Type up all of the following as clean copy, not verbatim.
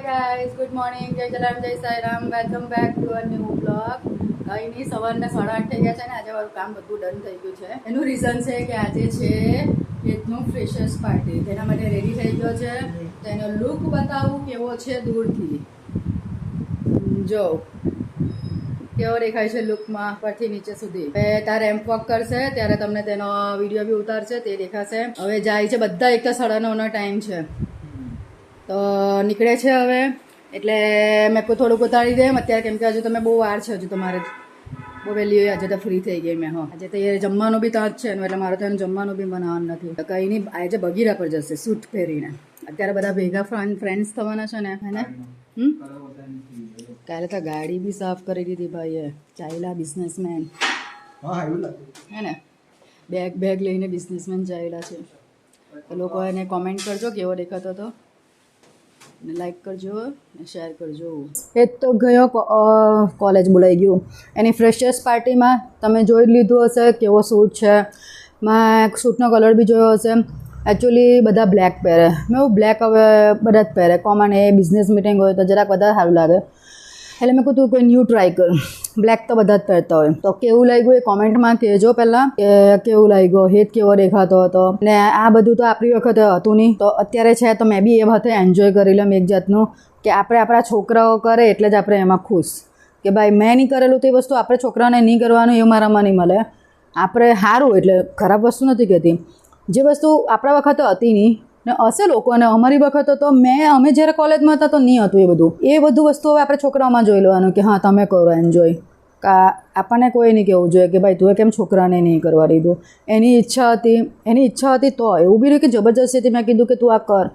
Guys, good morning, જય જલારામ, જય Sairam, welcome back to a new blog. કંઈ નહીં, સવારના 8:30 થઈ ગયા છે ને આજે મારું કામ બધું ડન થઈ ગયું છે. એનું રીઝન છે કે આજે છે હેતનું ફ્રેશર્સ પાર્ટી. તેના માટે રેડી થઈ ગયો છે. તો એનો લુક બતાવું કેવો છે દૂરથી. જો કેવો દેખાય છે લુકમાં પરથી નીચે સુધી. હવે તારે રેમ્પ વોક કરશે ત્યારે તમને તેનો વિડીયો બી ઉતારશે, તે દેખાશે. હવે જાય છે બધા, એક તો 9:30નો ટાઈમ છે તો નીકળે છે હવે. એટલે મેં કોઈ થોડુંક ઉતારી દે અત્યારે, કેમ કે હજુ તમે બહુ વાર છે, હજુ તમારે બહુ વહેલી હોય. આજે તો ફ્રી થઈ ગઈ મેં. આજે તો એ જમવાનું બી ત્યાં જ છે એટલે મારે તો જમવાનું બી બનાવવાનું નથી. કંઈ નહીં, આજે બગીરા પર જશે સૂટ પહેરીને. અત્યારે બધા ભેગા ફ્રેન્ડ્સ થવાના છે ને એને. કાલે તો ગાડી બી સાફ કરી દીધી ભાઈએ. ચાઇલા બિઝનેસમેન હે ને, બેગ લઈને બિઝનેસમેન ચાઇલા છે. તો લોકો એને કોમેન્ટ કરજો કેવો દેખાતો હતો, ને લાઈક કરજો ને શેર કરજો. એ તો ગયો કોલેજ બોલાઈ ગયું. એની ફ્રેશર્સ પાર્ટીમાં તમે જોઈ લીધું હશે કેવો સૂટ છે. મેં સૂટનો કલર બી જોયો હશે. એકચ્યુઅલી બધા બ્લેક પહેરે. મેં બ્લેક હવે બધા જ પહેરે કોમન. એ બિઝનેસ મિટિંગ હોય તો જરાક વધારે સારું લાગે એટલે મેં કહ્યું કોઈ ન્યૂ ટ્રાય કર. બ્લેક તો બધા જ પહેરતા હોય. તો કેવું લાગ્યું એ કોમેન્ટમાં કહેજો પહેલાં કે કેવું લાગ્યું, હેત કેવો દેખાતો હતો. ને આ બધું તો આપણી વખતે હતું નહીં, તો અત્યારે છે તો મેં બી એ વખતે એન્જોય કરી લઉં એક જાતનું કે આપણે આપણા છોકરાઓ કરે એટલે જ આપણે એમાં ખુશ. કે ભાઈ મેં નહીં કરેલું તે વસ્તુ આપણે છોકરાઓને નહીં કરવાનું એ મારામાં નહીં મળે. આપણે સારું, એટલે ખરાબ વસ્તુ નથી કહેતી. જે વસ્તુ આપણા વખતે હતી નહીં ને હશે લોકોને, અમારી વખતે તો અમે જ્યારે કોલેજમાં હતા તો નહીં હતું એ બધું. એ બધું વસ્તુ હવે આપણે છોકરાઓમાં જોઈ લેવાનું કે હા તમે કરો એન્જોય. આપણને કોઈ નહીં કહેવું જોઈએ કે ભાઈ તું કેમ છોકરાને નહીં કરવા દીધું. એની ઈચ્છા હતી તો એવું બી નહીં કે જબરજસ્તીથી મેં કીધું કે તું આ કર.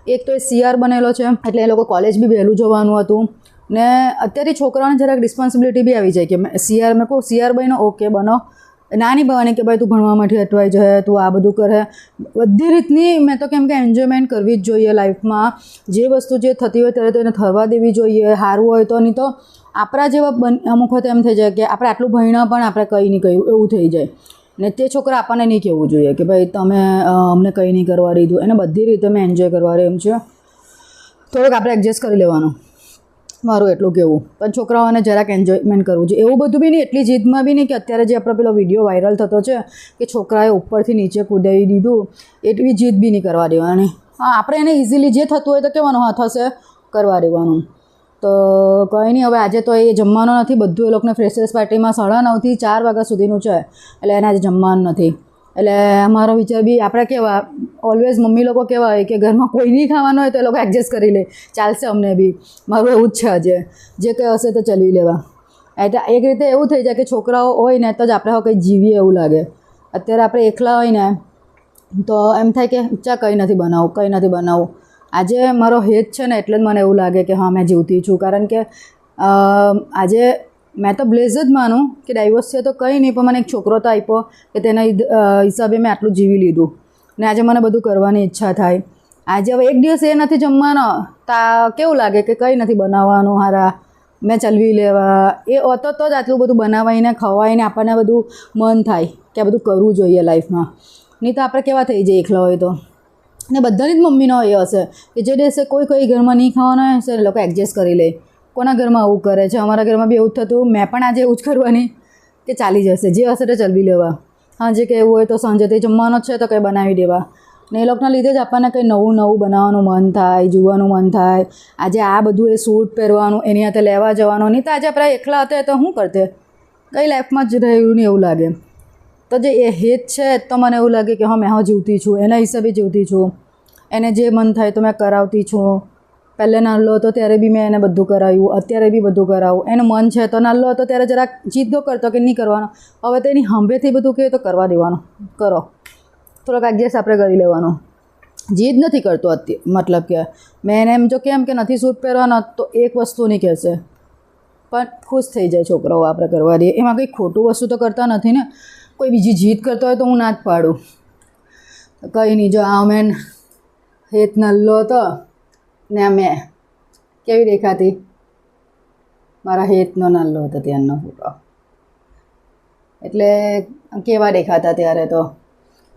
એક તો એ CR બનેલો છે એટલે એ લોકો કોલેજ બી વહેલું જવાનું હતું. ને અત્યારે છોકરાઓને જરાક રિસ્પોન્સિબિલિટી બી આવી જાય કે મેં કહું CR બનો, ઓકે બનો. ના નહીં બનવાની કે ભાઈ તું ભણવામાંથી અટવાઈ જાય, તું આ બધું કરે. બધી રીતની મેં તો કેમ કે એન્જોયમેન્ટ કરવી જ જોઈએ લાઈફમાં. જે વસ્તુ જે થતી હોય ત્યારે તો એને થવા દેવી જોઈએ. સારું હોય તો. નહીં તો આપણા જેવા અમુક વખત એમ થઈ જાય કે આપણે આટલું ભણ્યા પણ આપણે કંઈ નહીં કહ્યું એવું થઈ જાય. ને તે છોકરા આપણને નહીં કહેવું જોઈએ કે ભાઈ તમે અમને કંઈ નહીં કરવા દીધું. એને બધી રીતે મેં એન્જોય કરવા એમ છે. થોડુંક આપણે એડજસ્ટ કરી લેવાનું, મારું એટલું કહેવું. પણ છોકરાઓને જરાક એન્જોયમેન્ટ કરવું જોઈએ. એવું બધું બી નહીં, એટલી જીદમાં બી નહીં કે અત્યારે જે આપણો પેલો વિડીયો વાયરલ થતો છે કે છોકરાએ ઉપરથી નીચે કૂદાવી દીધું, એટલી જીદ બી નહીં કરવા દેવાની. હા, આપણે એને ઇઝીલી જે થતું હોય તો કહેવાનું હા થશે, કરવા દેવાનું. તો કંઈ નહીં, હવે આજે તો એ જમવાનો નથી. બધું એ લોકોને ફ્રેશર્સ પાર્ટીમાં 9:30 થી 4 વાગ્યા સુધીનું છે એટલે એને આજે જમવાનું નથી. એટલે અમારો વિચાર બી આપણે કેવા ઓલવેઝ મમ્મી લોકો કેવા હોય કે ઘરમાં કોઈ નહીં ખાવાનું હોય તો એ લોકો એડજસ્ટ કરી લે, ચાલશે અમને બી. મારું એવું જ છે આજે, જે કંઈ હશે તો ચલાવી લેવા. એટલે એક રીતે એવું થઈ જાય કે છોકરાઓ હોય ને તો જ આપણે કંઈ જીવીએ એવું લાગે. અત્યારે આપણે એકલા હોય ને તો એમ થાય કે ચા કંઈ નથી બનાવું. આજે મારો હેત છે ને એટલે જ મને એવું લાગે કે હા મેં જીવતી છું. કારણ કે આજે મેં તો બ્લેઝ જ માનું કે ડાયવોર્સ છે તો કંઈ નહીં, પણ મને એક છોકરો તો આપ્યો કે તેના હિસાબે મેં આટલું જીવી લીધું. ને આજે મને બધું કરવાની ઈચ્છા થાય. આજે હવે એક દિવસ એ નથી જમવાનો તો કેવું લાગે કે કંઈ નથી બનાવવાનું, હારા મેં ચલવી લેવા. એ હોતો તો જ આટલું બધું બનાવાઈને ખવાઈને આપણને બધું મન થાય કે આ બધું કરવું જોઈએ લાઈફમાં. નહીં તો આપણે કેવા થઈ જાય એકલા હોય તો. ને બધાની જ મમ્મીનો એ હશે કે જે દિવસે કોઈ ઘરમાં નહીં ખાવાનું હશે એ લોકો એડજસ્ટ કરી લે. કોના ઘરમાં આવું કરે છે? અમારા ઘરમાં બી એવું જ થતું. મેં પણ આજે એવું જ કરવાની કે ચાલી જશે, જે હશે તે ચલવી લેવા. હા, જે કંઈ એવું હોય તો સાંજે તે જમવાનો છે તો કંઈ બનાવી દેવા. ને એ લોકોના લીધે જ આપણને કંઈ નવું બનાવવાનું મન થાય, જોવાનું મન થાય. આજે આ બધું એ સૂટ પહેરવાનું, એની હાથે લેવા જવાનું. નહીં તો આજે આપણે એકલા હતા તો શું કરતે? કંઈ લાઈફમાં જ રહ્યું નહીં એવું લાગે. તો જે એ હેત છે તો મને એવું લાગે કે હા મેં જીવતી છું, એના હિસાબે જીવતી છું. એને જે મન થાય તો મેં કરાવતી છું. પહેલે નાનો હતો ત્યારે બી મેં એને બધું કરાવ્યું, અત્યારે બી બધું કરાવું. એનું મન છે તો નાનો હતો ત્યારે જરાક જીદ કરતો કે નહીં કરવાનો. હવે તો એની સાંભળેથી બધું કહે તો કરવા દેવાનું, કરો. થોડોક એડજસ્ટ આપણે કરી લેવાનો. જીદ નથી કરતો મતલબ કે મેં એને એમ જો કેમ કે નથી સૂટ પહેરવાનો તો એક વસ્તુ નહીં કહેશે, પણ ખુશ થઈ જાય છોકરાઓ આપણે કરવા દઈએ. એમાં કંઈ ખોટું વસ્તુ તો કરતા નથી ને. કોઈ બીજી જીદ કરતો હોય તો હું ના જ પાડું. કંઈ નહીં, જો આ મેં હેત નલ્લો હતો ને મેં કેવી દેખાતી, મારા હેતનો નલ્લો હતો ત્યારનો ફોટો. એટલે કેવા દેખાતા ત્યારે તો.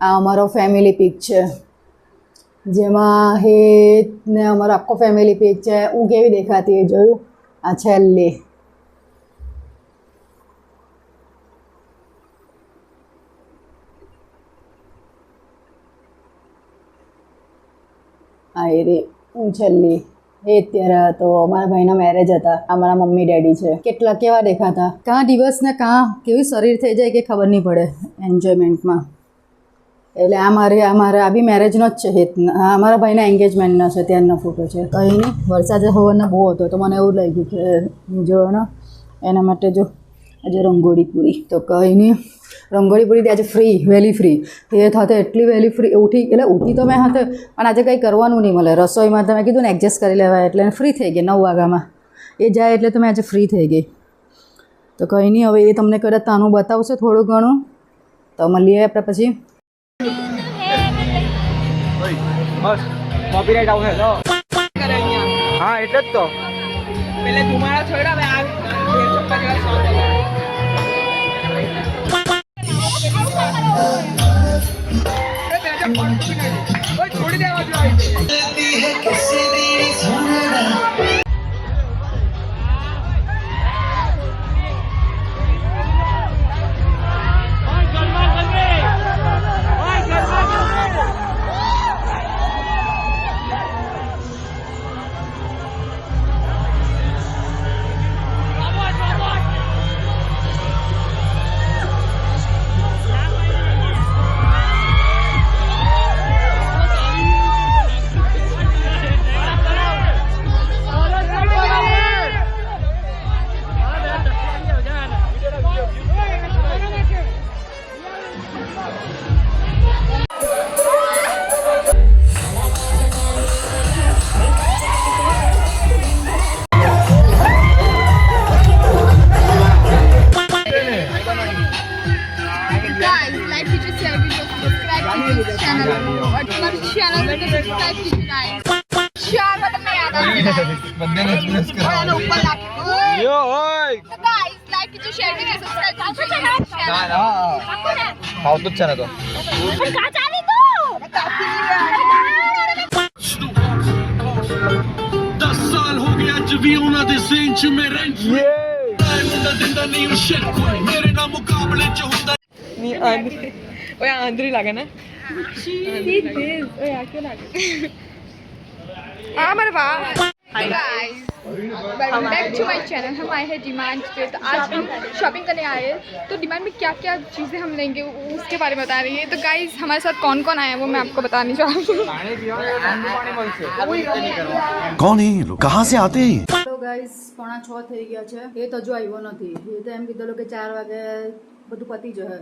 આ અમારો ફેમિલી પિક છે. જેમાં હેત ને અમારો આખો ફેમિલી પેજ છે. હું કેવી દેખાતી એ જોયું? આ છેલ્લી હા એ રે હું છેલ્લી એ અત્યારે તો અમારા ભાઈના મેરેજ હતા. અમારા મમ્મી ડેડી છે. કેવા દેખાતા! કાં દિવસ ને કાં કેવી શરીર થઈ જાય કે ખબર નહીં પડે એન્જોયમેન્ટમાં. એટલે આ બી મેરેજનો જ છે હેતના. અમારા ભાઈના એન્ગેજમેન્ટનો છે, ત્યારનો ફોટો છે. કંઈ નહીં, વરસાદ હવારનો બહુ હતો તો મને એવું લાગ્યું કે જો ને એના માટે જો આજે રંગોળી પૂરી તો કંઈ નહીં. રંગોળી પૂરી આજે વહેલી ફ્રી એ થતે એટલી વહેલી ફ્રી ઉઠી તો મેં hatte પણ આજે કંઈ કરવાનું નહીં મળે રસોઈમાં. તમે કીધું ને એડજસ્ટ કરી લેવાય એટલે ફ્રી થઈ ગઈ 9 વાગ્યામાં. એ જાય એટલે તમે આજે ફ્રી થઈ ગઈ. તો કંઈ નહીં, હવે એ તમને કદાચ તાનું બતાવશે થોડું ઘણું તો મળીએ આપણે પછી. બસ કોપીરાઈટ આવશે તો હા એટલે જ તો પેલે તમારા છોડા હવે આ છોડી દેવા આવતું જ છે ને તો आंधरी लागे ना hi guys, welcome back to my channel. हम आए हैं डिमांड पे। तो आज हम शॉपिंग करने आए हैं। तो डिमांड में क्या क्या चीज़ें हम लेंगे उसके बारे में बता रही है। तो गाइस हमारे साथ कौन कौन आया है वो मैं आपको बतानी चाहूँगी। कौन है ये लोग, कहाँ से आते हैं? તો ગાઈસ 5:45 થઈ ગયા છે. એ તો હજુ આવ્યો નથી. એ તો એમ કીધેલું કે 4 વાગે બધું પતી જશે.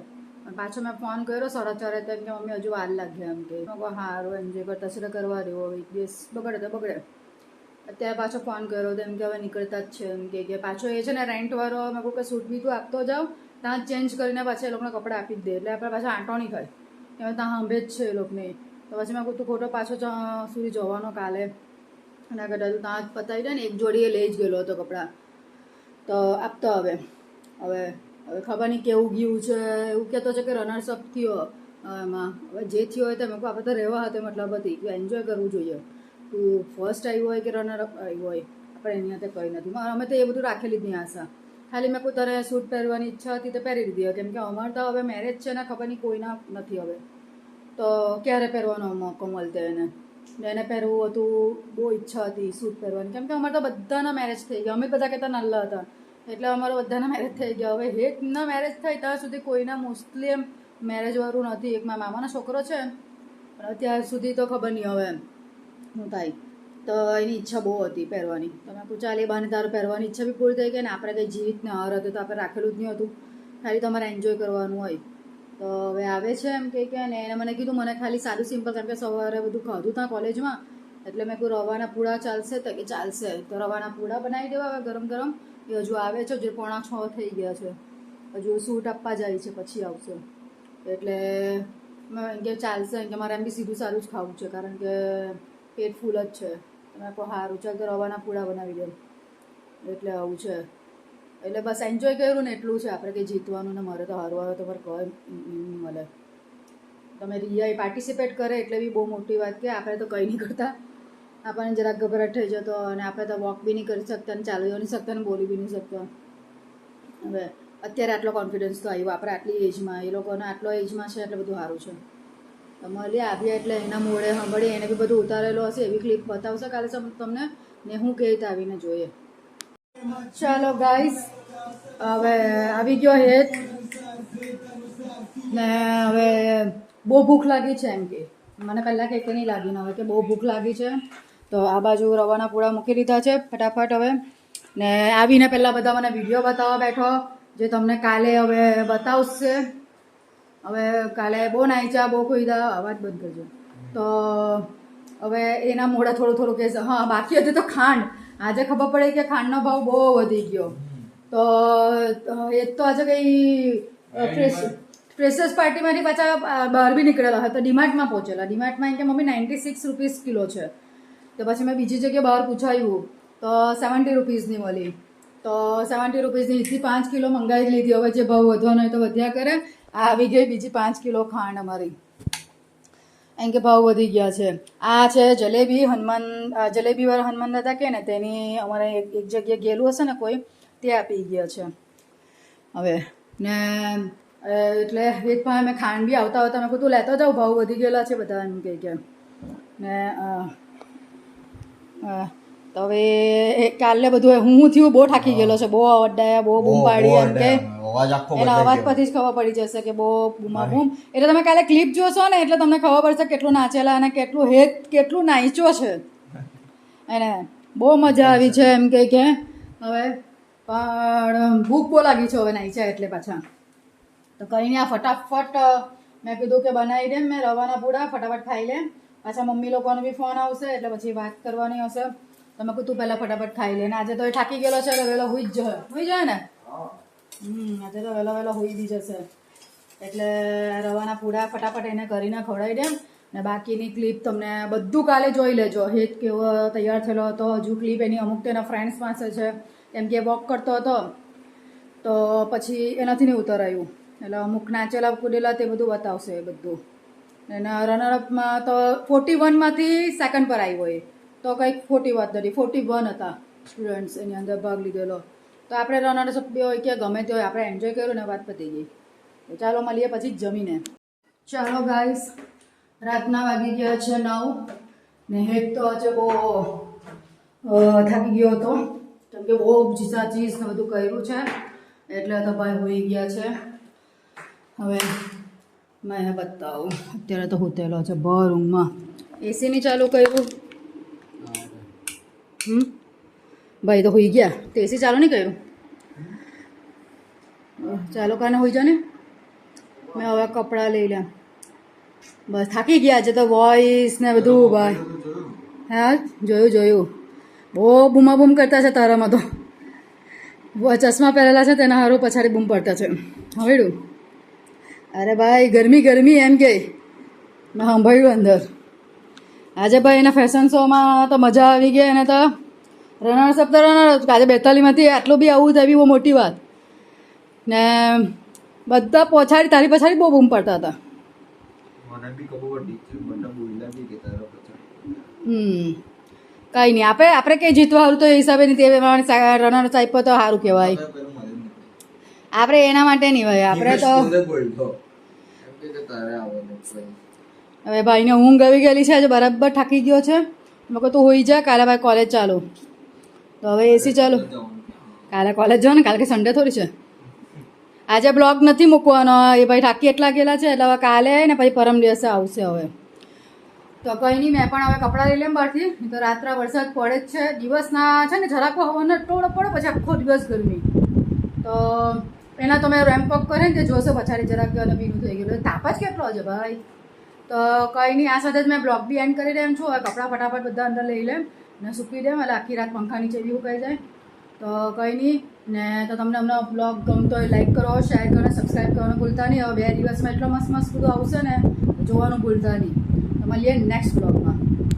પણ પાછો મેં ફોન કર્યો 4:30 તો એમ કે મમ્મી હજુ વાર લાગે એમ કે સારું એન્જોય કરતા છે કરવા દેવો. હવે એક દિવસ બગડે તો બગડે. અત્યારે પાછો ફોન કર્યો તો એમ કે હવે નીકળતા જ છે. એમ કે પાછો એ છે ને રેન્ટવાળો મેં કહું કે સૂટ બી તું આપતો જાઓ, ત્યાં ચેન્જ કરીને પાછા એ લોકોને કપડાં આપી જ દે એટલે આપણે પાછા આંટો નહીં થાય. એમાં ત્યાં સાંભળે જ છે એ લોકોને. તો પછી મેં કહું તું ખોટો પાછો સુધી જવાનો કાલે એના કરતાં તું ત્યાં જ પતાવી દે ને. એક જોડી એ લઈ જ ગયેલો હતો કપડાં તો આપતો હવે ખબર નહીં કેવું ગયું છે. એવું કહેતો છે કે રનર્સઅપ થયો એમાં. હવે જે થયો હોય તો મેં કહું આપણે તો રહેવા હતો મતલબ હતી કે એન્જોય કરવું જોઈએ. તું ફર્સ્ટ આવ્યું હોય કે રનરઅપ આવ્યું હોય આપણે એની હાથે કંઈ નથી. અમે તો એ બધું રાખેલી જ નહીં આશા. ખાલી મેં કોઈ તારે સૂટ પહેરવાની ઈચ્છા હતી તો પહેરી દીધી. કેમ કે અમારે તો હવે મેરેજ છે ને ખબર નહીં કોઈના નથી હવે. તો ક્યારે પહેરવાનો મોકો મળતો એને પહેરવું હતું. બહુ ઈચ્છા હતી સૂટ પહેરવાની. કેમ કે અમારે તો બધાના મેરેજ થઈ ગયા. અમે બધા કહેતા નાના હતા એટલે અમારા બધાના મેરેજ થઈ ગયા. હવે હેતના મેરેજ થાય ત્યાં સુધી કોઈના મોસ્ટલી એમ મેરેજવાળું નથી. એક મારા મામાનો છોકરો છે પણ અત્યાર સુધી તો ખબર નહીં હવે એમ શું થાય. તો એની ઈચ્છા બહુ હતી પહેરવાની. તો મેં કહું ચાલ એ બહાને તારે પહેરવાની ઈચ્છા બી પૂરી થઈ ગઈ ને આપણે કંઈ જીવિતને હાર હતું તો આપણે રાખેલું જ નહીં હતું. ખાલી તમારે એન્જોય કરવાનું હોય. તો હવે આવે છે એમ કે ને એને મને કીધું મને ખાલી સારું સિમ્પલ. કારણ કે સવારે બધું ખાધું ત્યાં કોલેજમાં એટલે મેં કહું રવાના પૂડા ચાલશે તો કે ચાલશે. તો રવાના પૂડા બનાવી દેવા હવે ગરમ ગરમ. એ હજુ આવે છે જે 5:45 થઈ ગયા છે. હજુ સૂટ આપવા જાય છે પછી આવશે. એટલે એમ કે ચાલશે કે મારે એમ બી સીધું સારું જ ખાવું છે કારણ કે પેટ ફૂલ જ છે. તમે કહો સારું ચાલ તો રવાના પૂડા બનાવી દે એટલે આવું છે. એટલે બસ એન્જોય કર્યું ને એટલું છે. આપણે કંઈ જીતવાનું ને મારે તો હારવાનું તો મારે કોઈ નહીં મળે. તમે રિયા પાર્ટિસિપેટ કરે એટલે બી બહુ મોટી વાત કે આપણે તો કંઈ નહીં કરતા, આપણને જરાક ગભરાટ થઈ જતો અને આપણે તો વોક બી નહીં કરી શકતા ને ચાલી નહીં શકતા ને બોલી બી નહીં શકતા. હવે અત્યારે આટલો કોન્ફિડન્સ તો આવ્યો આપણે આટલી એજમાં, એ લોકોને આટલો એજમાં છે એટલે બધું સારું છે. તો મળીએ આવ્યા એટલે એના મોડે સાંભળીએ, એને બી બધું ઉતારેલું હશે એવી ક્લિપ બતાવશે કાલે તમને ને હું કહી રીતે આવીને જોઈએ. ચાલો ગાઈસ હવે આવી ગયો હેત ને હવે બહુ ભૂખ લાગી છે એમ કે મને પહેલાં કંઈક નહીં લાગી ને હવે કે બહુ ભૂખ લાગી છે. તો આ બાજુ રવાના પૂડા મૂકી દીધા છે ફટાફટ હવે, ને આવીને પહેલાં બધા મને વિડીયો બતાવવા બેઠો જે તમને કાલે હવે બતાવશે. હવે કાલે બહુ નાચ્યા બહુ ખોઈદા, અવાજ બંધ કરજો. તો હવે એના મોઢા થોડું કહેશે. હા બાકી હતું તો ખાંડ, આજે ખબર પડે કે ખાંડનો ભાવ બહુ વધી ગયો. તો એ તો આજે કંઈ ફ્રેશર્સ પાર્ટીમાંથી પાછા બહાર બી નીકળેલા હતા, ડીમાર્ટમાં પહોંચેલા. ડીમાર્ટમાં એમ કે મમ્મી 96 રૂપીસ કિલો છે. તો પછી મેં બીજી જગ્યાએ બહાર પૂછાયું તો 70 રૂપીસની મળી. તો 70 રૂપીસની 5 કિલો મંગાવી લીધી. હવે જે ભાવ વધવાનો હોય તો વધ્યા કરે. આવી ગઈ બીજી 5 કિલો ખાંડ અમારી, એમ કે ભાવ વધી ગયા છે. આ છે જલેબી, જલેબીવાળા હનુમાન દાદા કે ને તેની અમારે એક જગ્યાએ ગયેલું હશે ને કોઈ, તે આપી ગયા છે. હવે ને એટલે એક પાસે મેં ખાંડ બી આવતા મેં કીધું લેતો જાઉં, ભાવ વધી ગયેલા છે બધા એમ કે ને તો હવે કાલે બધું હું થયું બહુ થાકી ગયેલો છે, બહુ અવડાયા, બહુ બૂમ પાડી એમ કે એના અવાજ પરથી જ ખબર પડી જશે કે બહુ બૂમા બૂમ. એટલે તમે કાલે ક્લિપ જોશો ને એટલે તમને ખબર પડશે કેટલું નાચેલા અને કેટલું નાચ્યો છે એને. બહુ મજા આવી છે એમ કે હવે પણ ભૂખ બહુ લાગી છે હવે નાચ્યા એટલે પાછા. તો કંઈ નહીં, આ ફટાફટ મેં કીધું કે બનાવી દે મેં રવાના પૂડા, ફટાફટ ખાઈ લે. પાછા મમ્મી લોકોનો બી ફોન આવશે એટલે પછી વાત કરવાની હશે. તમે કીધું પહેલાં ફટાફટ ખાઈ લે. ને આજે તો એ થાકી ગયેલો છે એટલે વહેલો હોઈ જાય ને. આજે તો વહેલો હોઈ બી જશે એટલે રવાના પૂડા ફટાફટ એને કરીને ખવડાવી દે. ને બાકીની ક્લિપ તમને બધું કાલે જોઈ લેજો. હેત કેવો તૈયાર થયેલો હતો, હજુ ક્લિપ એની અમુક તેના ફ્રેન્ડ્સ પાસે છે કેમ કે વોક કરતો હતો તો પછી એનાથી નહીં ઉતરાયું. એટલે અમુક નાચેલા કૂદેલા તે બધું બતાવશે એ બધું. એના રનરઅપમાં તો 41માંથી સેકન્ડ પર આવ્યો એ તો કંઈક ખોટી વાત નથી, 41 હતા સ્ટુડન્ટ્સ એની અંદર ભાગ લીધેલો. તો આપણે રનરઅપ બી હોય કે ગમે તે હોય આપણે એન્જોય કર્યું ને વાત પતી ગઈ. તો ચાલો મળીએ પછી જમીને. ચાલો ગાઈસ રાતના વાગી ગયા છે 9 ને હેત તો આજે બહુ થાકી ગયો હતો કેમ કે બહુ ચીઝ ને બધું કર્યું છે એટલે તો ભાઈ હોઈ ગયા છે. હવે મેં બતાવું અત્યારે તો હોતેલો છે બહાર રૂમમાં, એસી નહીં ચાલુ કર્યું. ભાઈ તો હોઈ ગયા તો એસી ચાલુ નહીં કર્યું. ચાલો કાને હોઈ જાઓ ને. મેં હવે કપડાં લઈ લ્યા, બસ થાકી ગયા છે તો વોઇસ ને બધું ભાઈ. હા જોયું બહુ બૂમા બૂમ કરતા છે તારામાં તો. ચશ્મા પહેરેલા છે તેના હારું પછાડી બૂમ પડતા છે. હવેડું અરે ભાઈ ગરમી એમ કે મેં સાંભળ્યું અંદર. આજે ભાઈ એના ફેશન શોમાં તો મજા આવી ગઈ. એને તો રનર્સઅપ તો રનર્સ આજે 42માંથી આટલું બી આવું આવી બહુ મોટી વાત. ને બધા તારી પછાડી બહુ બૂમ પડતા હતા. કંઈ નહીં આપણે કંઈ જીતવા સારું તો એ હિસાબે નહીં તે રનર્સ આપ્યો તો સારું કહેવાય. આપણે એના માટે નહીં હોય, આપણે તો હવે ભાઈને ઊંઘ આવી ગયેલી છે આજે બરાબર થાકી ગયો છે. મેં કહું તું હોઈ જા, કાલે ભાઈ કોલેજ ચાલુ. તો હવે એસી ચાલુ, કાલે કોલેજ જાઓ ને, કાલે કે સન્ડે થોડી છે. આજે બ્લોગ નથી મૂકવાનો એ ભાઈ થાકી એટલા ગયેલા છે એટલે હવે કાલે ને પછી પરમ દિવસે આવશે. હવે તો કંઈ નહીં, મેં પણ હવે કપડાં લઈ લેમ બહારથી. તો રાત્રે વરસાદ પડે જ છે, દિવસના છે ને જરાક હવાનો ટોળો પડે પછી આખો દિવસ ગરમી. તો એના તો મેં રેમ્પઅપ કરે ને તે જોશે પછાડી જરાક અને ભીનું થઈ ગયેલું. તાપ જ કેટલો છે ભાઈ. તો કંઈ નહીં, આ સાથે જ મેં બ્લોગ બી એન્ડ કરી દેમ છું. હવે કપડાં ફટાફટ બધા અંદર લઈ લેમ ને સૂકી દેમ એટલે આખી રાત પંખા નીચે બી ઉકાઈ જાય. તો કંઈ નહીં ને, તો તમને અમને બ્લોગ ગમતો હોય લાઈક કરો, શેર કરો, સબસ્ક્રાઈબ કરવાનું ભૂલતા નહીં. હવે 2 દિવસમાં એટલો મસ્ત બધું આવશે ને જોવાનું ભૂલતા નહીં. તો મળીએ નેક્સ્ટ બ્લોગમાં.